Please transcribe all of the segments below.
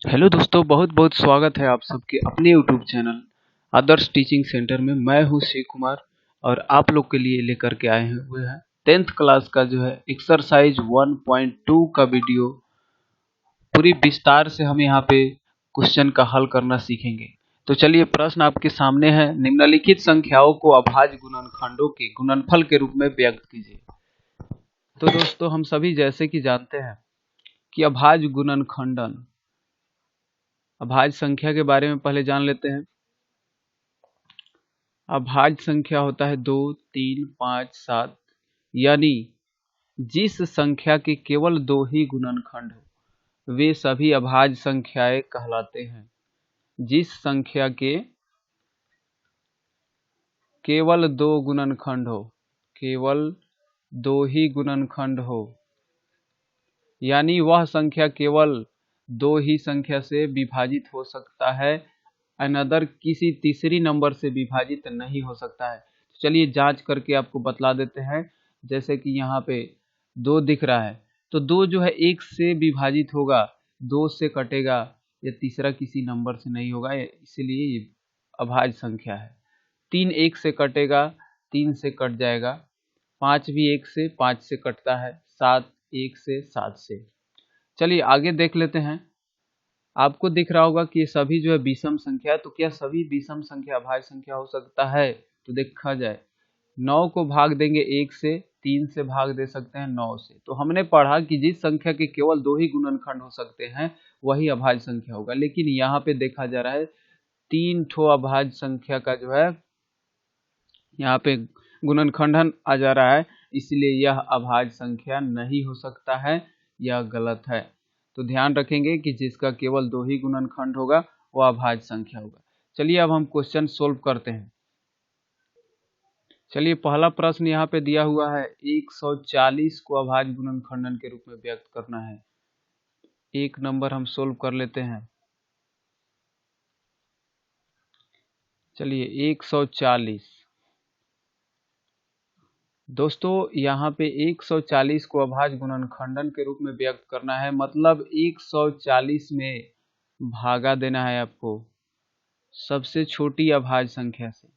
Hello दोस्तों, बहुत बहुत स्वागत है आप सबके अपने यूट्यूब चैनल आदर्श टीचिंग सेंटर में। मैं हूं शिव कुमार और आप लोग के लिए लेकर के आए हुए हैं 10th क्लास का जो है एक्सरसाइज 1.2 का वीडियो। पूरी विस्तार से हम यहाँ पे क्वेश्चन का हल करना सीखेंगे। तो चलिए, प्रश्न आपके सामने है। निम्नलिखित संख्याओं को अभाज्य गुणनखंडों के गुणनफल के रूप में व्यक्त कीजिए। तो दोस्तों, हम सभी जैसे कि जानते हैं कि अभाज्य गुणनखंडन, अभाज्य संख्या के बारे में पहले जान लेते हैं। अभाज्य संख्या होता है 2, 3, 5, 7, यानी जिस संख्या के केवल दो ही गुणनखंड हो वे सभी अभाज्य संख्याएं कहलाते हैं। जिस संख्या के केवल दो गुणनखंड हो, केवल दो ही गुणनखंड हो, यानी वह संख्या केवल दो ही संख्या से विभाजित हो सकता है, अनदर किसी तीसरी नंबर से विभाजित नहीं हो सकता है। तो चलिए जांच करके आपको बतला देते हैं। जैसे कि यहाँ पे दो दिख रहा है, तो दो जो है एक से विभाजित होगा, दो से कटेगा, या तीसरा किसी नंबर से नहीं होगा, इसीलिए ये अभाज्य संख्या है। तीन एक से कटेगा, तीन से कट जाएगा। पाँच भी एक से, पाँच से कटता है। सात एक से, सात से। चलिए आगे देख लेते हैं। आपको दिख रहा होगा कि ये सभी जो है विषम संख्या है। तो क्या सभी विषम संख्या अभाज्य संख्या हो सकता है? तो देखा जाए, 9 को भाग देंगे 1 से, 3 से भाग दे सकते हैं 9 से। तो हमने पढ़ा कि जिस संख्या के केवल दो ही गुणनखंड हो सकते हैं वही अभाज्य संख्या होगा। लेकिन यहाँ पे देखा जा रहा है 3 ठो अभाज्य संख्या का जो है यहाँ पे गुणनखंडन आ जा रहा है, इसलिए यह अभाज्य संख्या नहीं हो सकता है, यह गलत है। तो ध्यान रखेंगे कि जिसका केवल दो ही गुणनखंड होगा वह अभाज्य संख्या होगा। चलिए अब हम क्वेश्चन सोल्व करते हैं। चलिए पहला प्रश्न यहाँ पे दिया हुआ है, 140 को अभाज्य गुणनखंडन के रूप में व्यक्त करना है। एक नंबर हम सोल्व कर लेते हैं। चलिए 140 दोस्तों, यहाँ पे 140 को अभाज्य गुणनखंडन के रूप में व्यक्त करना है, मतलब 140 में भागा देना है आपको सबसे छोटी अभाज्य संख्या से।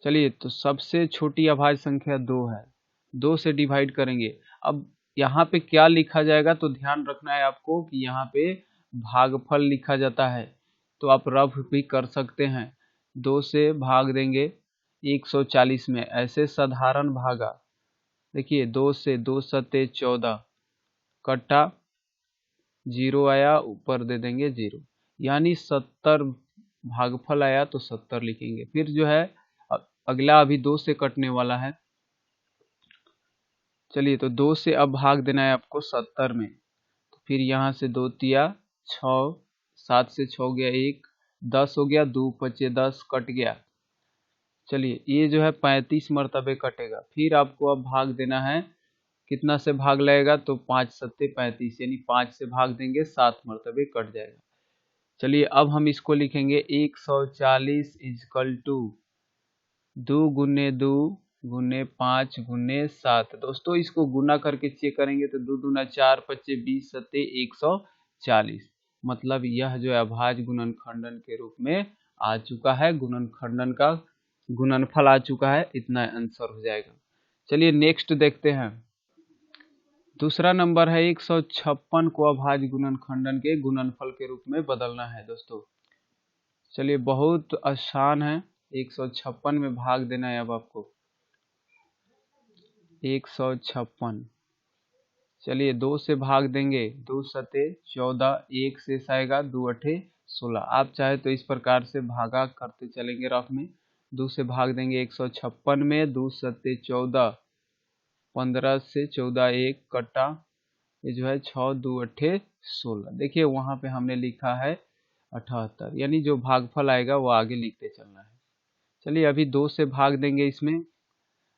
चलिए, तो सबसे छोटी अभाज्य संख्या 2 है, 2 से डिवाइड करेंगे। अब यहाँ पे क्या लिखा जाएगा, तो ध्यान रखना है आपको कि यहाँ पे भागफल लिखा जाता है, तो आप रफ भी कर सकते हैं। 2 से भाग देंगे 140 में, ऐसे साधारण भागा। देखिए 2 से 2 सत्ते 14, कट्टा 0 आया, ऊपर दे देंगे 0, यानी 70 भागफल आया, तो 70 लिखेंगे। फिर जो है अगला अभी 2 से कटने वाला है। चलिए, तो 2 से अब भाग देना है आपको 70 में। तो फिर यहाँ से 2 तिया 6, 7 से 6 गया 1, 10 हो गया, 2 पचे 10, कट गया। चलिए ये जो है 35 मरतबे कटेगा। फिर आपको अब भाग देना है, कितना से भाग लगेगा, तो 5 सत्ते 35, यानी 5 से भाग देंगे 7 मरतबे कट जाएगा। चलिए अब हम इसको लिखेंगे 140 इजकल टू 2 गुने 2 गुने 5 गुने 7। दोस्तों इसको गुना करके चेक करेंगे तो 2 दूना 4, 25 20 सत्ते 140। मतलब यह जो है अभाज्य गुणनखंडन के रूप में आ चुका है, गुणनखंडन का गुणनफल आ चुका है, इतना आंसर हो जाएगा। चलिए नेक्स्ट देखते हैं। दूसरा नंबर है 156 को अभाज्य गुणनखंडन के गुणनफल के रूप में बदलना है। दोस्तों चलिए बहुत आसान है, 156 में भाग देना है अब आपको 156। चलिए 2 से भाग देंगे, 2 सते 14, 1 से आएगा 2 अठे 16। आप चाहे तो इस प्रकार से भागा करते चलेंगे रफ में। 2 से भाग देंगे 156 में, 2 सते 14, 15 से 14 1 कटा, ये जो है 6 2 अठे 16। देखिए वहां पे हमने लिखा है 78, यानी जो भागफल आएगा वो आगे लिखते चलना है। चलिए अभी 2 से भाग देंगे इसमें,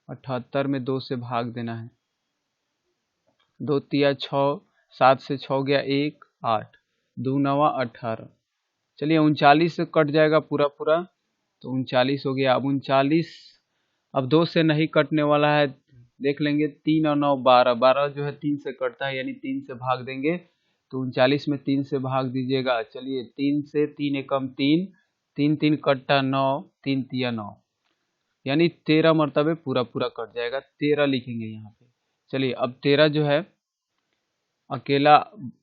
78 में 2 से भाग देना है। 2 तिया 6, 7 से 6 गया 1, 8, 2 नवा 18। चलिए 39 से कट जाएगा पूरा पूरा, तो 39 हो गया। अब 39 अब 2 से नहीं कटने वाला है, देख लेंगे 3 और 9 12, 12 जो है 3 से कटता है, यानी 3 से भाग देंगे तो 39 में 3 से भाग दीजिएगा। चलिए 3 से 3 एकम 3, 3 3 कट्टा 9, 3 तिया 9, यानी 13 मरतबे पूरा पूरा कट जाएगा, 13 लिखेंगे यहाँ पे। चलिए अब 13 जो है अकेला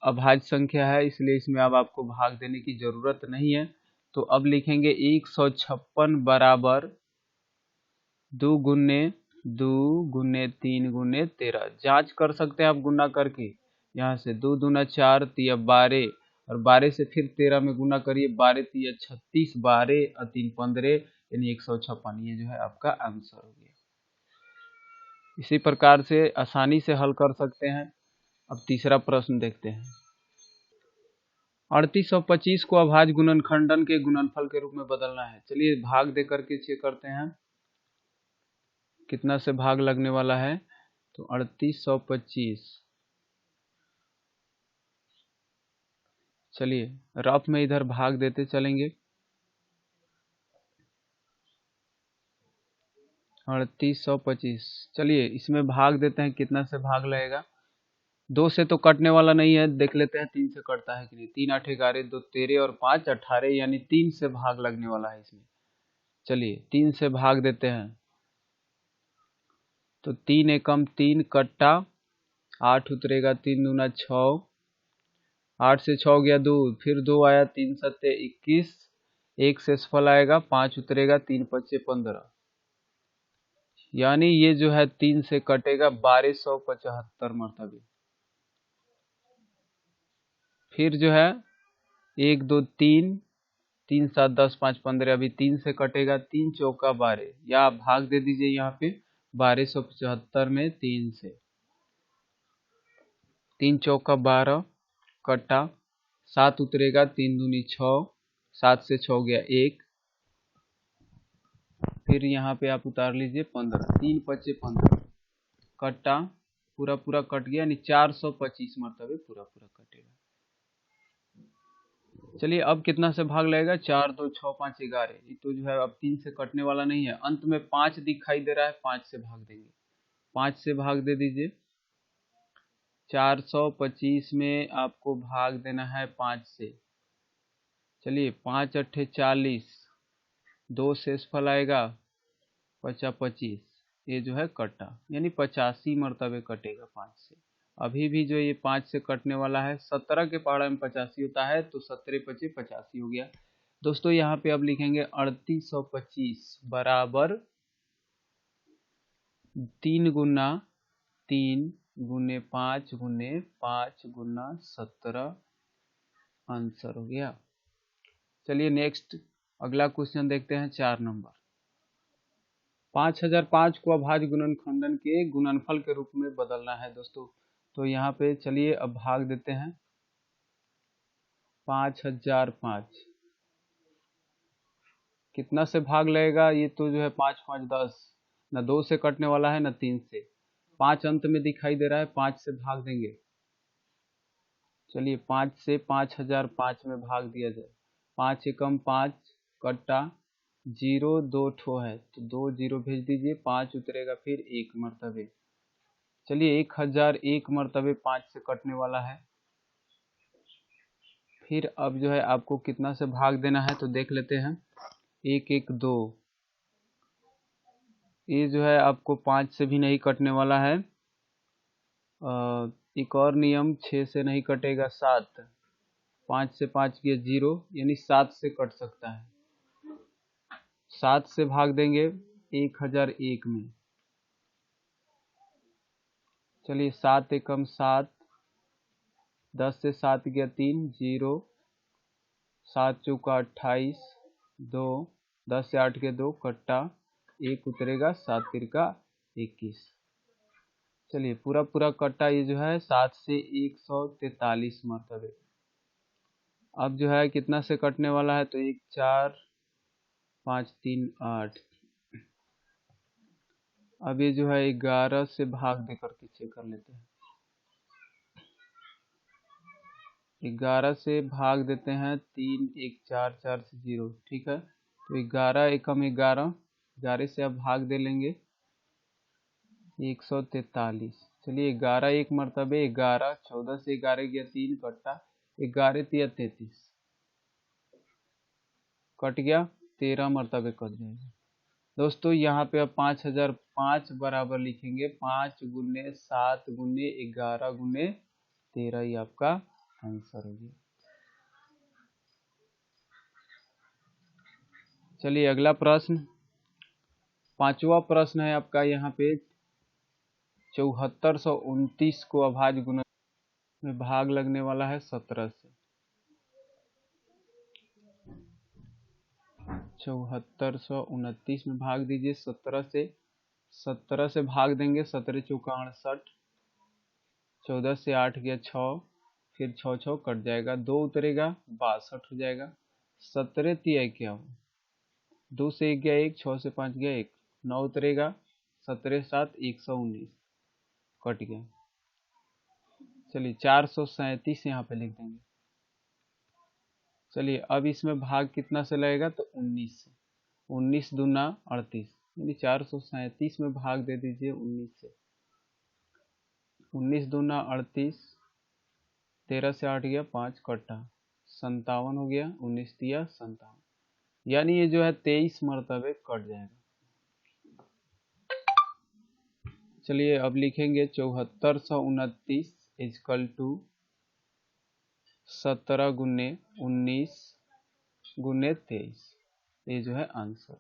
अभाज्य संख्या है, इसलिए इसमें अब आपको भाग देने की जरूरत नहीं है। तो अब लिखेंगे 156 बराबर 2 गुने 3 गुने 13। जांच कर सकते हैं आप गुना करके, यहाँ से 2 दूना 4 तिया 12 और 12 से फिर 13 में गुना करिए, 12 तिया 36, 12 और 3 15, यानी 156। ये जो है आपका आंसर हो गया। इसी प्रकार से आसानी से हल कर सकते हैं। अब तीसरा प्रश्न देखते हैं। 38 और 25 को अभाज्य गुणनखंडन के गुणनफल के रूप में बदलना है। चलिए भाग दे करके चेक करते हैं कितना से भाग लगने वाला है। तो 38 और 25, चलिए रफ में इधर भाग देते चलेंगे। 38 और 25, चलिए इसमें भाग देते हैं, कितना से भाग लगेगा। 2 से तो कटने वाला नहीं है, देख लेते हैं 3 से कटता है कि नहीं। 3 8 11, 2 13 और 5 18, यानी 3 से भाग लगने वाला है इसमें। चलिए 3 से भाग देते हैं तो 3 एकम 3 कट्टा 8 उतरेगा, 3 दूना 6, 8 से 6 गया 2, फिर 2 आया, 3 सत्ते 21, 1 से सफल आएगा, 5 उतरेगा, 3 पच्चे 15, यानी ये जो है 3 से कटेगा 1275 मरतबे। फिर जो है 1 2 3, 3 7 10 5 15, अभी 3 से कटेगा, 3 चौका 12, या आप भाग दे दीजिए यहाँ पे 1275 में 3 से। 3 चौका 12 कट्टा 7 उतरेगा, 3 दूनी 6, 7 से 6 गया 1, फिर यहाँ पे आप उतार लीजिए 15, 3 पच्चे 15 कट्टा पूरा पूरा कट गया, यानी 425 मरतबे पूरा पूरा कटेगा। चलिए अब कितना से भाग लगेगा, 4 2 6 5 11, ये तो जो है अब 3 से कटने वाला नहीं है। अंत में 5 दिखाई दे रहा है, 5 से भाग देंगे, 5 से भाग दे दीजिए। 425 में आपको भाग देना है 5 से। चलिए 5 अट्ठे 40, 2 से फल आएगा 25, ये जो है कटा, यानी 85 मरतबे कटेगा 5 से। अभी भी जो ये 5 से कटने वाला है, 17 के पहाड़ा में 85 होता है, तो 17 पचे 85 हो गया। दोस्तों यहाँ पे अब लिखेंगे 3825 बराबर 3 गुना 3 गुने 5 गुने 5 गुना 17, आंसर हो गया। चलिए नेक्स्ट अगला क्वेश्चन देखते हैं, 4 नंबर। 5005 को अभाज्य गुणनखंडन के गुणनफल के रूप में बदलना है दोस्तों। तो यहाँ पे चलिए अब भाग देते हैं। 5005 कितना से भाग लगेगा, ये तो जो है 5 5 10, न 2 से कटने वाला है न 3 से। 5 अंत में दिखाई दे रहा है, 5 से भाग देंगे। चलिए 5 से 5005 में भाग दिया जाए। 5 एकम 5 कट्टा 0 2 ठो है, तो 2 0 भेज दीजिए, 5 उतरेगा फिर 1 मरतबे। चलिए 1001 मरतबे 5 से कटने वाला है। फिर अब जो है आपको कितना से भाग देना है, तो देख लेते हैं। 1 1 2, ये जो है आपको 5 से भी नहीं कटने वाला है। एक और नियम, 6 से नहीं कटेगा, 7, 5 से 5 गया 0, यानी 7 से कट सकता है। 7 से भाग देंगे 1001 में। चलिए 7 एकम 7, 10 से 7 गया 3 0, 7 चौका 28, 2, 10 से 8 के 2 कट्टा 1 उतरेगा, 7 तिरका 21। चलिए पूरा पूरा कट्टा, ये जो है 7 से 143 मरतबे। अब जो है कितना से कटने वाला है, तो 1 4 5 3 8। अब ये जो है 11 से भाग दे करके चेक कर लेते हैं। 11 से भाग देते हैं, 3 1 4 4 से 0, ठीक है। तो 11 एकम 11, 11 से अब भाग दे लेंगे। 143। चलिए 11 एक मरतबे 11, 14 से 11 गया 3 कट्टा, 11 तिया 33 कट गया, 13 मरतबे कट जाएगा। दोस्तों यहाँ पे अब 5005 बराबर लिखेंगे 5 गुने 7 गुने 11 गुने 13, ही आपका आंसर होगी। चलिए अगला प्रश्न, पांचवा प्रश्न है आपका यहाँ पे 7429 को अभाज्य गुणन में भाग लगने वाला है 17 से। 7429 में भाग दीजिए 17 से, 17 से भाग देंगे 17 चौका 68, 14 से 8 गया 6, फिर 6 6 कट जाएगा, 2 उतरेगा 62 हो जाएगा। 17 तिया 51, 2 से 1 गया 1, 6 से 5 गया 1, 9 उतरेगा, 17 7 119 कट गया। चलिए 437 यहाँ पे लिख देंगे। चलिए अब इसमें भाग कितना से लगेगा, तो 19 से, 19 दूना 38, यानी 437 में भाग दे दीजिए 19 से, 19 दूना 38, 13 से 8 गया 5 कट्टा, 57 हो गया, 19 तिया 57, यानी ये जो है 23 मरतबे कट जाएगा। चलिए अब लिखेंगे 7429 इजकल टू 17 गुने 19 गुने 23, ये जो है आंसर।